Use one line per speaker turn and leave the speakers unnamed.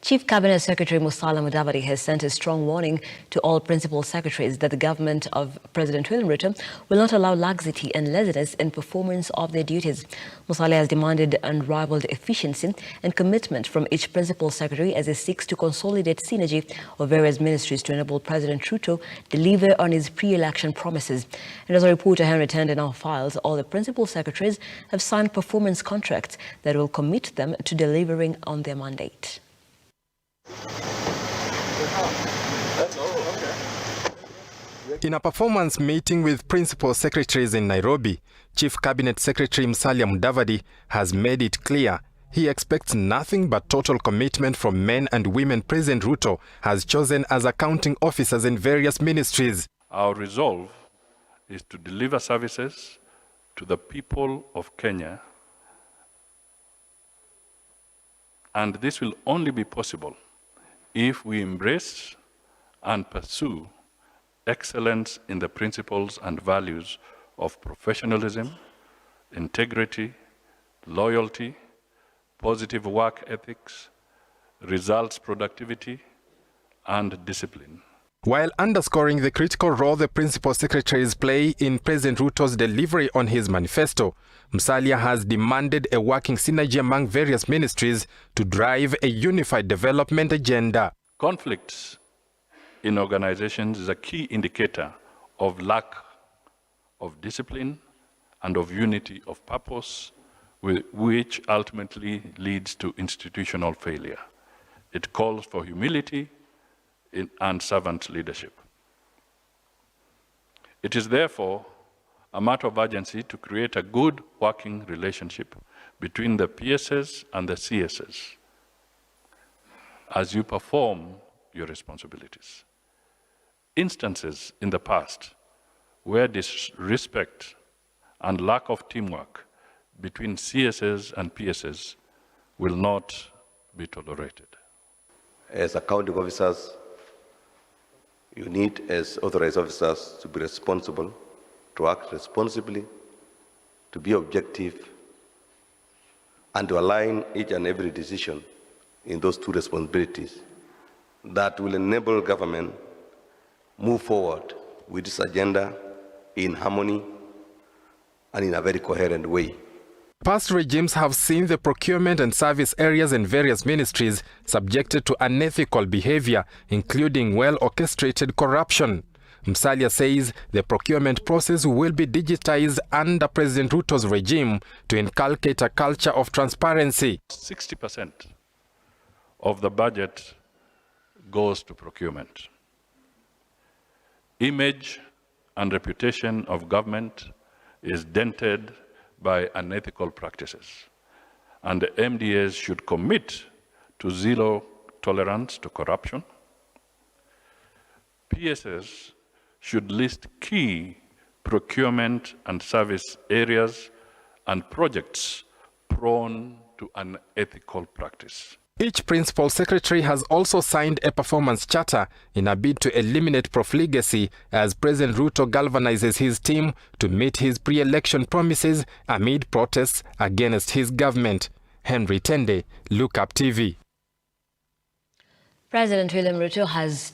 Chief Cabinet Secretary Musalia Mudavadi has sent a strong warning to all principal secretaries that the government of President Ruto will not allow laxity and laziness in performance of their duties. Musalia has demanded unrivalled efficiency and commitment from each principal secretary as he seeks to consolidate synergy of various ministries to enable President Ruto deliver on his pre-election promises. And as a reporter Henry turned in our files, all the principal secretaries have signed performance contracts that will commit them to delivering on their mandate.
In a performance meeting with principal secretaries in Nairobi, Chief Cabinet Secretary Musalia Mudavadi has made it clear he expects nothing but total commitment from men and women President Ruto has chosen as accounting officers in various ministries.
Our resolve is to deliver services to the people of Kenya, and this will only be possible if we embrace and pursue excellence in the principles and values of professionalism, integrity, loyalty, positive work ethics, results productivity, and discipline.
While underscoring the critical role the principal secretaries play in President Ruto's delivery on his manifesto, Musalia has demanded a working synergy among various ministries to drive a unified development agenda.
Conflicts in organizations is a key indicator of lack of discipline and of unity of purpose, which ultimately leads to institutional failure. It calls for humility and servant leadership. It is therefore a matter of urgency to create a good working relationship between the PSs and the CSs as you perform your responsibilities. Instances in the past where disrespect and lack of teamwork between CSs and PSs will not be tolerated.
As accounting officers, you need, as authorized officers, to be responsible, to act responsibly, to be objective, and to align each and every decision in those two responsibilities that will enable government move forward with this agenda in harmony and in a very coherent way.
Past regimes have seen the procurement and service areas in various ministries subjected to unethical behavior, including well-orchestrated corruption. Musalia says the procurement process will be digitized under President Ruto's regime to inculcate a culture of transparency.
60% of the budget goes to procurement. Image and reputation of government is dented by unethical practices, and the MDAs should commit to zero tolerance to corruption. PSs should list key procurement and service areas and projects prone to unethical practice.
Each principal secretary has also signed a performance charter in a bid to eliminate profligacy as President Ruto galvanizes his team to meet his pre-election promises amid protests against his government. Henry Tende, Look Up TV.
President William Ruto has